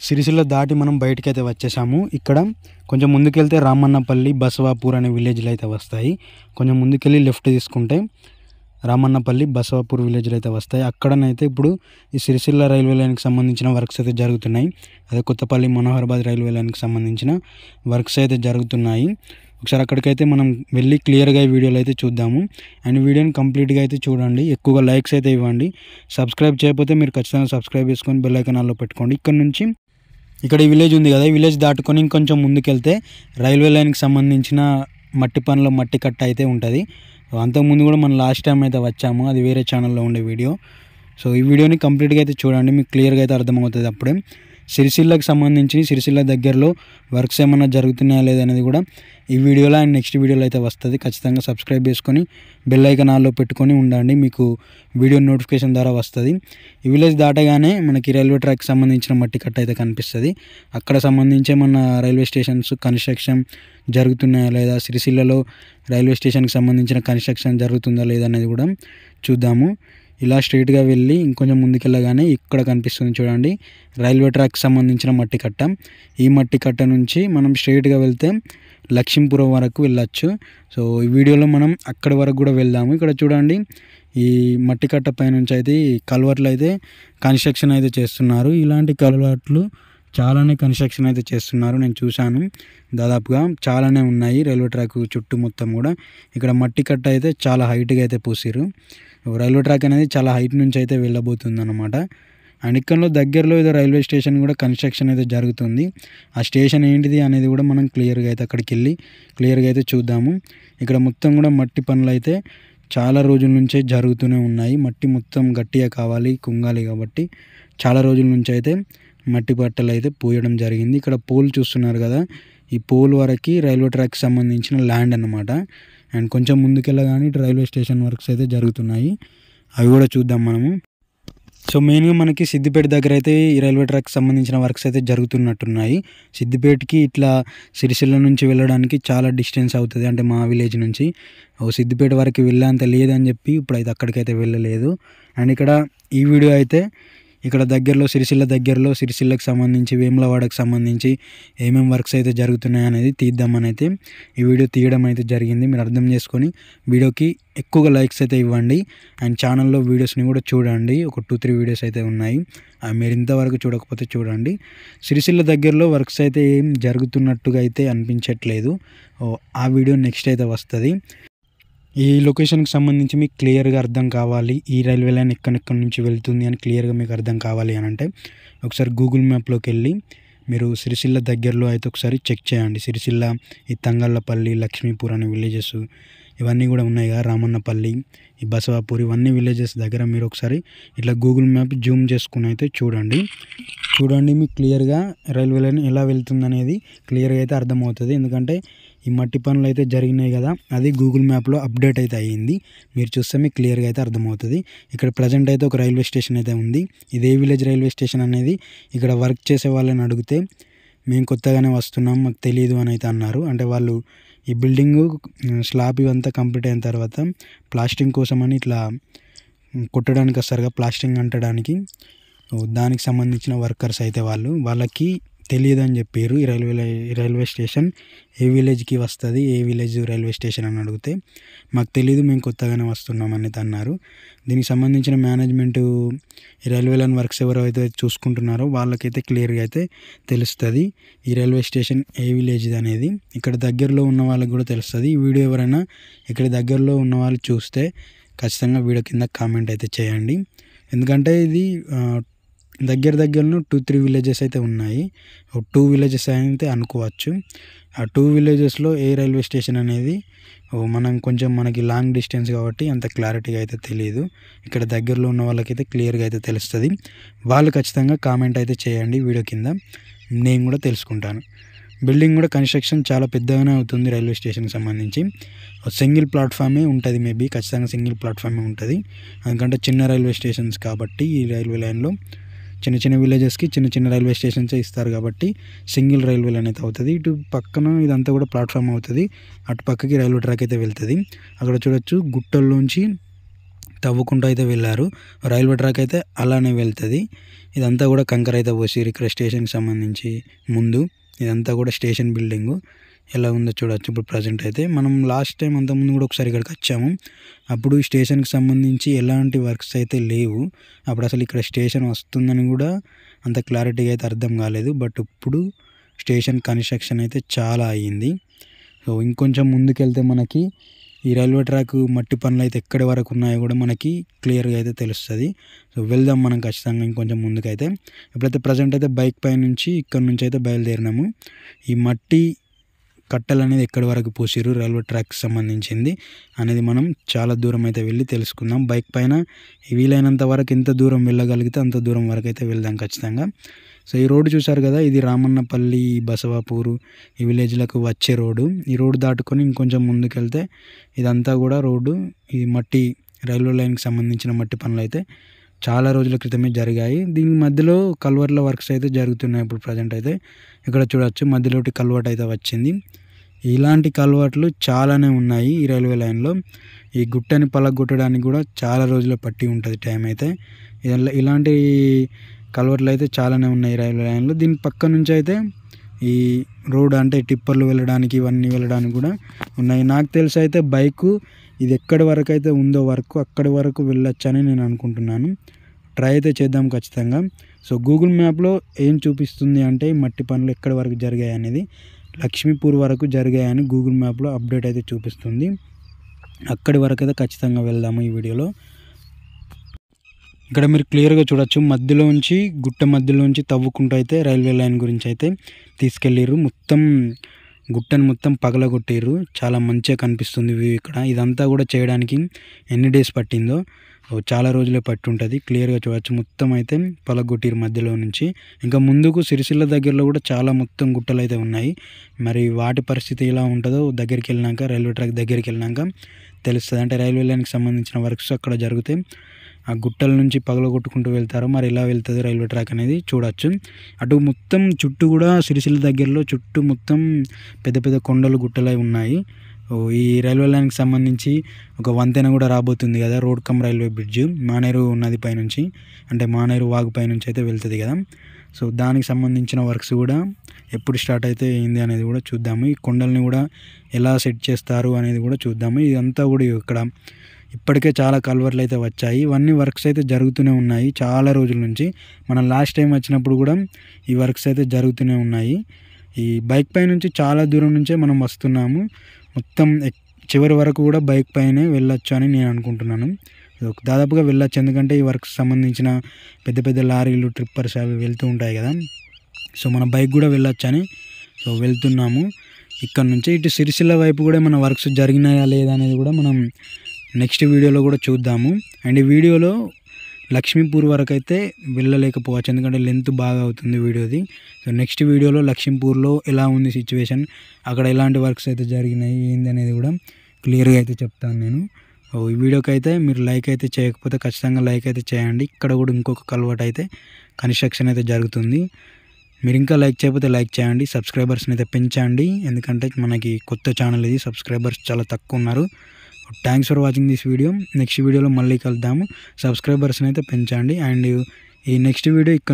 సిరిసిల్ల దాటి మనం బయటికైతే వచ్చేసాము. ఇక్కడ కొంచెం ముందుకెళ్తే రామన్నపల్లి, బసవాపూర్ అనే విలేజ్‌లు అయితే వస్తాయి. కొంచెం ముందుకెళ్ళి లెఫ్ట్ తీసుకుంటే రామన్నపల్లి, బసవాపూర్ విలేజ్‌లు అయితే వస్తాయి. అక్కడనైతే ఇప్పుడు ఈ సిరిసిల్ల రైల్వే లైన్‌కి సంబంధించిన వర్క్స్ అయితే జరుగుతున్నాయి. అదే కొత్తపల్లి, మనోహరాబాద్ రైల్వే లైన్‌కి సంబంధించిన వర్క్స్ అయితే జరుగుతున్నాయి. ఒకసారి అక్కడికైతే మనం వెళ్ళి క్లియర్‌గా ఈ వీడియోలో అయితే చూద్దాము. అండ్ వీడియోని కంప్లీట్‌గా అయితే చూడండి. ఎక్కువగా లైక్స్ అయితే ఇవ్వండి. సబ్స్క్రైబ్ చేయకపోతే మీరు ఖచ్చితంగా సబ్స్క్రైబ్ చేసుకొని బెల్ ఐకాన్ ఆన్‌లో పెట్టుకోండి. ఇక్కడ నుంచి ఇక్కడ ఈ విలేజ్ ఉంది కదా, ఈ విలేజ్ దాటుకొని ఇంకొంచెం ముందుకెళ్తే రైల్వే లైన్కి సంబంధించిన మట్టి పనుల మట్టి కట్ట అయితే ఉంటుంది. అంతకుముందు కూడా మనం లాస్ట్ టైం అయితే వచ్చాము, అది వేరే ఛానల్లో ఉండే వీడియో. సో ఈ వీడియోని కంప్లీట్గా అయితే చూడండి, మీకు క్లియర్గా అయితే అర్థమవుతుంది. అప్పుడే సిరిసిల్లకి సంబంధించి సిరిసిల్ల దగ్గరలో వర్క్స్ ఏమన్నా జరుగుతున్నాయా లేదనేది కూడా ఈ వీడియోలో అండ్ నెక్స్ట్ వీడియోలో అయితే వస్తుంది. ఖచ్చితంగా సబ్స్క్రైబ్ చేసుకొని బెల్ ఐకాన్ ఆన్లో పెట్టుకొని ఉండండి, మీకు వీడియో నోటిఫికేషన్ ద్వారా వస్తుంది. ఈ విలేజ్ దాటగానే మనకి రైల్వే ట్రాక్కి సంబంధించిన మట్టి కట్ట అయితే కనిపిస్తుంది. అక్కడ సంబంధించి మన రైల్వే స్టేషన్స్ కన్స్ట్రక్షన్ జరుగుతున్నాయా లేదా, సిరిసిల్లలో రైల్వే స్టేషన్కి సంబంధించిన కన్స్ట్రక్షన్ జరుగుతుందా లేదా అనేది కూడా చూద్దాము. ఇలా స్ట్రైట్గా వెళ్ళి ఇంకొంచెం ముందుకెళ్ళగానే ఇక్కడ కనిపిస్తుంది చూడండి, రైల్వే ట్రాక్కి సంబంధించిన మట్టి కట్ట. ఈ మట్టి కట్ట నుంచి మనం స్ట్రైట్గా వెళ్తే లక్ష్మీపురం వరకు వెళ్ళచ్చు. సో ఈ వీడియోలో మనం అక్కడి వరకు కూడా వెళ్దాము. ఇక్కడ చూడండి, ఈ మట్టి కట్ట పైనుంచి అయితే ఈ కల్వర్ట్లు అయితే కన్స్ట్రక్షన్ అయితే చేస్తున్నారు. ఇలాంటి కల్వర్ట్లు చాలానే కన్స్ట్రక్షన్ అయితే చేస్తున్నారు, నేను చూశాను. దాదాపుగా చాలానే ఉన్నాయి రైల్వే ట్రాక్ చుట్టూ మొత్తం కూడా. ఇక్కడ మట్టి కట్ట అయితే చాలా హైట్గా అయితే పూసిరు. రైల్వే ట్రాక్ అనేది చాలా హైట్ నుంచి అయితే వెళ్ళబోతుంది అన్నమాట. అండ్ ఇక్కడ దగ్గరలో ఏదో రైల్వే స్టేషన్ కూడా కన్స్ట్రక్షన్ అయితే జరుగుతుంది. ఆ స్టేషన్ ఏంటిది అనేది కూడా మనం క్లియర్గా అయితే అక్కడికి వెళ్ళి క్లియర్గా అయితే చూద్దాము. ఇక్కడ మొత్తం కూడా మట్టి పనులు అయితే చాలా రోజుల నుంచే జరుగుతూనే ఉన్నాయి. మట్టి మొత్తం గట్టిగా కావాలి, కుంగాలి కాబట్టి చాలా రోజుల నుంచి అయితే మట్టి బట్టలు అయితే పోయడం జరిగింది. ఇక్కడ పోల్ చూస్తున్నారు కదా, ఈ పోల్ వరకు రైల్వే ట్రాక్కి సంబంధించిన ల్యాండ్ అన్నమాట. అండ్ కొంచెం ముందుకెళ్ళగానే రైల్వే స్టేషన్ వర్క్స్ అయితే జరుగుతున్నాయి, అవి కూడా చూద్దాం మనము. సో మెయిన్గా మనకి సిద్దిపేట దగ్గర అయితే ఈ రైల్వే ట్రాక్కి సంబంధించిన వర్క్స్ అయితే జరుగుతున్నట్టున్నాయి. సిద్దిపేటకి ఇట్లా సిరిసిల్ల నుంచి వెళ్ళడానికి చాలా డిస్టెన్స్ అవుతుంది, అంటే మా విలేజ్ నుంచి సిద్దిపేట వరకు వెళ్ళేంత లేదని చెప్పి ఇప్పుడైతే అక్కడికైతే వెళ్ళలేదు. అండ్ ఇక్కడ ఈ వీడియో అయితే ఇక్కడ దగ్గరలో సిరిసిల్లకి సంబంధించి వేములవాడకు సంబంధించి ఏమేమి వర్క్స్ అయితే జరుగుతున్నాయి అనేది తీద్దామని అయితే ఈ వీడియో తీయడం అయితే జరిగింది. మీరు అర్థం చేసుకొని వీడియోకి ఎక్కువగా లైక్స్ అయితే ఇవ్వండి. అండ్ ఛానల్లో వీడియోస్ని కూడా చూడండి, ఒక 2-3 వీడియోస్ అయితే ఉన్నాయి, మీరు ఇంతవరకు చూడకపోతే చూడండి. సిరిసిల్ల దగ్గరలో వర్క్స్ అయితే ఏం జరుగుతున్నట్టుగా అయితే అనిపించట్లేదు. ఆ వీడియో నెక్స్ట్ అయితే వస్తుంది. ఈ లొకేషన్కి సంబంధించి మీకు క్లియర్గా అర్థం కావాలి, ఈ రైల్వే లైన్ ఎక్కడెక్కడి నుంచి వెళ్తుంది అని క్లియర్గా మీకు అర్థం కావాలి అని అంటే ఒకసారి గూగుల్ మ్యాప్లోకి వెళ్ళి మీరు సిరిసిల్ల దగ్గరలో అయితే ఒకసారి చెక్ చేయండి. సిరిసిల్ల, ఈ తంగళ్ళపల్లి, లక్ష్మీపూర్ అనే విలేజెస్ ఇవన్నీ కూడా ఉన్నాయి కదా, రామన్నపల్లి, ఈ బసవాపూర్, ఇవన్నీ విలేజెస్ దగ్గర మీరు ఒకసారి ఇట్లా గూగుల్ మ్యాప్ జూమ్ చేసుకుని అయితే చూడండి. మీకు క్లియర్గా రైల్వే లైన్ ఎలా వెళ్తుంది అనేది క్లియర్గా అయితే అర్థమవుతుంది. ఎందుకంటే ఈ మట్టి పనులు అయితే జరిగినాయి కదా, అది గూగుల్ మ్యాప్లో అప్డేట్ అయితే అయ్యింది. మీరు చూస్తే మీకు క్లియర్గా అయితే అర్థమవుతుంది. ఇక్కడ ప్రజెంట్ అయితే ఒక రైల్వే స్టేషన్ అయితే ఉంది. ఇదే విలేజ్ రైల్వే స్టేషన్ అనేది ఇక్కడ వర్క్ చేసే వాళ్ళని అడిగితే మేము కొత్తగానే వస్తున్నాం, మాకు తెలియదు అని అయితే అన్నారు. అంటే వాళ్ళు ఈ బిల్డింగు స్లాబ్ ఇవంతా కంప్లీట్ అయిన తర్వాత ప్లాస్టింగ్ కోసం అని ఇట్లా కొట్టడానికి వస్తారు కదా, ప్లాస్టింగ్ అంటడానికి, దానికి సంబంధించిన వర్కర్స్ అయితే వాళ్ళకి తెలియదు అని చెప్పారు. ఈ రైల్వే స్టేషన్ ఏ విలేజ్కి వస్తుంది, ఏ విలేజ్ రైల్వే స్టేషన్ అని అడిగితే మాకు తెలియదు, మేము కొత్తగానే వస్తున్నాం అనేది అన్నారు. దీనికి సంబంధించిన మేనేజ్మెంట్, ఈ రైల్వే లైన్ వర్క్స్ ఎవరైతే చూసుకుంటున్నారో వాళ్ళకైతే క్లియర్గా అయితే తెలుస్తుంది ఈ రైల్వే స్టేషన్ ఏ విలేజ్ అనేది. ఇక్కడ దగ్గరలో ఉన్న వాళ్ళకి కూడా తెలుస్తుంది. ఈ వీడియో ఎవరైనా ఇక్కడ దగ్గరలో ఉన్న వాళ్ళు చూస్తే ఖచ్చితంగా వీడియో కింద కామెంట్ అయితే చేయండి. ఎందుకంటే ఇది దగ్గరలో 2-3 విలేజెస్ అయితే ఉన్నాయి, 2 విలేజెస్ అయితే అనుకోవచ్చు. ఆ 2 విలేజెస్లో ఏ రైల్వే స్టేషన్ అనేది మనకి లాంగ్ డిస్టెన్స్ కాబట్టి అంత క్లారిటీగా అయితే తెలియదు. ఇక్కడ దగ్గరలో ఉన్న వాళ్ళకైతే క్లియర్గా అయితే తెలుస్తుంది. వాళ్ళు ఖచ్చితంగా కామెంట్ అయితే చేయండి వీడియో కింద, నేను కూడా తెలుసుకుంటాను. బిల్డింగ్ కూడా కన్స్ట్రక్షన్ చాలా పెద్దగానే అవుతుంది రైల్వే స్టేషన్కి సంబంధించి. సింగిల్ ప్లాట్ఫామే ఉంటుంది, మేబీ ఖచ్చితంగా సింగిల్ ప్లాట్ఫామే ఉంటుంది. ఎందుకంటే చిన్న రైల్వే స్టేషన్స్ కాబట్టి ఈ రైల్వే లైన్లో చిన్న విలేజెస్కి చిన్న రైల్వే స్టేషన్స్ ఇస్తారు కాబట్టి సింగిల్ రైల్వే లైన్ అయితే అవుతుంది. ఇటు పక్కన ఇదంతా కూడా ప్లాట్ఫామ్ అవుతుంది, అటు పక్కకి రైల్వే ట్రాక్ అయితే వెళ్తుంది. అక్కడ చూడొచ్చు, గుట్టల్లోంచి తవ్వుకుంటూ అయితే వెళ్ళారు. రైల్వే ట్రాక్ అయితే అలానే వెళ్తుంది. ఇదంతా కూడా కంకర అయితే పోసిర్రు ఇక్కడ స్టేషన్కి సంబంధించి ముందు. ఇదంతా కూడా స్టేషన్ బిల్డింగు ఎలా ఉందో చూడొచ్చు. ఇప్పుడు ప్రజెంట్ అయితే మనం లాస్ట్ టైం అంతకుముందు కూడా ఒకసారి ఇక్కడికి వచ్చాము. అప్పుడు ఈ స్టేషన్కి సంబంధించి ఎలాంటి వర్క్స్ అయితే లేవు. అప్పుడు అసలు ఇక్కడ స్టేషన్ వస్తుందని కూడా అంత క్లారిటీగా అయితే అర్థం కాలేదు. బట్ ఇప్పుడు స్టేషన్ కన్స్ట్రక్షన్ అయితే చాలా అయ్యింది. సో ఇంకొంచెం ముందుకెళ్తే మనకి ఈ రైల్వే ట్రాక్ మట్టి పనులు అయితే ఎక్కడి వరకు ఉన్నాయో కూడా మనకి క్లియర్గా అయితే తెలుస్తుంది. సో వెళ్దాం మనం ఖచ్చితంగా ఇంకొంచెం ముందుకైతే. ఇప్పుడైతే ప్రజెంట్ అయితే బైక్ పై నుంచి ఇక్కడ నుంచి అయితే బయలుదేరినాము. ఈ మట్టి కట్టలు అనేది ఎక్కడి వరకు పోసిర్రు రైల్వే ట్రాక్కి సంబంధించింది అనేది మనం చాలా దూరం అయితే వెళ్ళి తెలుసుకుందాం. బైక్ పైన వీలైనంత వరకు ఎంత దూరం వెళ్ళగలిగితే అంత దూరం వరకు అయితే వెళ్దాం ఖచ్చితంగా. సో ఈ రోడ్డు చూసారు కదా, ఇది రామన్నపల్లి, బసవాపూరు ఈ విలేజ్లకు వచ్చే రోడ్డు. ఈ రోడ్డు దాటుకొని ఇంకొంచెం ముందుకెళ్తే ఇదంతా కూడా రోడ్డు. ఈ మట్టి రైల్వే లైన్కి సంబంధించిన మట్టి పనులు అయితే చాలా రోజుల క్రితమే జరిగాయి. దీని మధ్యలో కల్వర్ల వర్క్స్ అయితే జరుగుతున్నాయి. ఇప్పుడు ప్రజెంట్ అయితే ఇక్కడ చూడొచ్చు మధ్యలోటి కల్వర్ట్ అయితే వచ్చింది. ఇలాంటి కల్వర్ట్లు చాలానే ఉన్నాయి ఈ రైల్వే లైన్లో. ఈ గుట్టని పలగొట్టడానికి కూడా చాలా రోజులు పట్టి ఉంటుంది టైం అయితే. ఇలాంటి కల్వర్ట్లు అయితే చాలానే ఉన్నాయి రైల్వే లైన్లో. దీని పక్క నుంచి అయితే ఈ రోడ్ అంటే టిప్పర్లు వెళ్ళడానికి ఇవన్నీ వెళ్ళడానికి కూడా ఉన్నాయి. నాకు తెలిసి అయితే బైకు ఇది ఎక్కడి వరకు అయితే ఉందో వరకు అక్కడి వరకు వెళ్ళొచ్చని నేను అనుకుంటున్నాను. ట్రై అయితే చేద్దాం ఖచ్చితంగా. సో గూగుల్ మ్యాప్లో ఏం చూపిస్తుంది అంటే మట్టి పనులు ఎక్కడి వరకు జరిగాయి అనేది లక్ష్మీపూర్ వరకు జరిగాయని గూగుల్ మ్యాప్లో అప్డేట్ అయితే చూపిస్తుంది. అక్కడి వరకు అయితే ఖచ్చితంగా వెళ్దాము ఈ వీడియోలో. ఇక్కడ మీరు క్లియర్గా చూడొచ్చు మధ్యలోంచి గుట్ట మధ్యలోంచి తవ్వుకుంటూ అయితే రైల్వే లైన్ గురించి అయితే తీసుకెళ్ళిర్రు. మొత్తం గుట్టని మొత్తం పగలగొట్టిర్రు. చాలా మంచిగా కనిపిస్తుంది వ్యూ ఇక్కడ. ఇదంతా కూడా చేయడానికి ఎన్ని డేస్ పట్టిందో చాలా రోజులే పట్టి ఉంటుంది. క్లియర్గా చూడవచ్చు మొత్తం అయితే పగలగొట్టిర్రు మధ్యలో నుంచి. ఇంకా ముందుకు సిరిసిల్ల దగ్గరలో కూడా చాలా మొత్తం గుట్టలు అయితే ఉన్నాయి. మరి వాటి పరిస్థితి ఎలా ఉంటుందో దగ్గరికి వెళ్ళినాక రైల్వే ట్రాక్ దగ్గరికి వెళ్ళినాక తెలుస్తుంది. అంటే రైల్వే లైన్కి సంబంధించిన వర్క్స్ అక్కడ జరిగితే ఆ గుట్టల నుంచి పగలగొట్టుకుంటూ వెళ్తారో మరి ఎలా వెళ్తుంది రైల్వే ట్రాక్ అనేది చూడవచ్చు. అటు మొత్తం చుట్టూ కూడా సిరిసిల్ల దగ్గరలో చుట్టూ మొత్తం పెద్ద పెద్ద కొండలు గుట్టలై ఉన్నాయి. ఈ రైల్వే లైన్కి సంబంధించి ఒక వంతెన కూడా రాబోతుంది కదా, road come railway bridge Maneru నది పైనుంచి అంటే మానేరు వాగు పైనుంచి అయితే వెళ్తుంది కదా. సో దానికి సంబంధించిన వర్క్స్ కూడా ఎప్పుడు స్టార్ట్ అయితే ఏంది అనేది కూడా చూద్దాము. ఈ కొండల్ని కూడా ఎలా సెట్ చేస్తారు అనేది కూడా చూద్దాము. ఇదంతా కూడా ఇక్కడ ఇప్పటికే చాలా కల్వర్లు అయితే వచ్చాయి. ఇవన్నీ వర్క్స్ అయితే జరుగుతూనే ఉన్నాయి చాలా రోజుల నుంచి. మనం లాస్ట్ టైం వచ్చినప్పుడు కూడా ఈ వర్క్స్ అయితే జరుగుతూనే ఉన్నాయి. ఈ బైక్ పై నుంచి చాలా దూరం నుంచే మనం వస్తున్నాము. మొత్తం చివరి వరకు కూడా బైక్ పైనే వెళ్ళొచ్చు అని నేను అనుకుంటున్నాను. దాదాపుగా వెళ్ళొచ్చు, ఎందుకంటే ఈ వర్క్స్ సంబంధించిన పెద్ద పెద్ద లారీలు ట్రిప్పర్స్ అవి వెళ్తూ ఉంటాయి కదా. సో మన బైక్ కూడా వెళ్ళొచ్చు అని సో వెళ్తున్నాము. ఇక్కడ నుంచి ఇటు సిరిసిల్ల వైపు కూడా మన వర్క్స్ జరిగినాయా లేదా అనేది కూడా మనం నెక్స్ట్ వీడియోలో కూడా చూద్దాము. అండ్ ఈ వీడియోలో లక్ష్మీపూర్ వరకు అయితే వెళ్ళలేకపోవచ్చు, ఎందుకంటే లెంత్ బాగా అవుతుంది వీడియోది. సో నెక్స్ట్ వీడియోలో లక్ష్మీపూర్లో ఎలా ఉంది సిచ్యువేషన్, అక్కడ ఎలాంటి వర్క్స్ అయితే జరిగినాయి ఏంది అనేది కూడా క్లియర్గా అయితే చెప్తాను నేను. ఈ వీడియోకి అయితే మీరు లైక్ అయితే చేయకపోతే ఖచ్చితంగా లైక్ అయితే చేయండి. ఇక్కడ కూడా ఇంకొక కల్వర్ట్ అయితే కన్స్ట్రక్షన్ అయితే జరుగుతుంది. మీరు ఇంకా లైక్ చేయకపోతే లైక్ చేయండి. సబ్స్క్రైబర్స్ని అయితే పెంచండి, ఎందుకంటే మనకి కొత్త ఛానల్ ఇది, సబ్స్క్రైబర్స్ చాలా తక్కువ ఉన్నారు. Thanks for watching this video. Next వీడియోలో మళ్ళీ కలుద్దాము. సబ్స్క్రైబర్స్ని అయితే పెంచండి. అండ్ ఈ నెక్స్ట్ వీడియో ఇక్కడ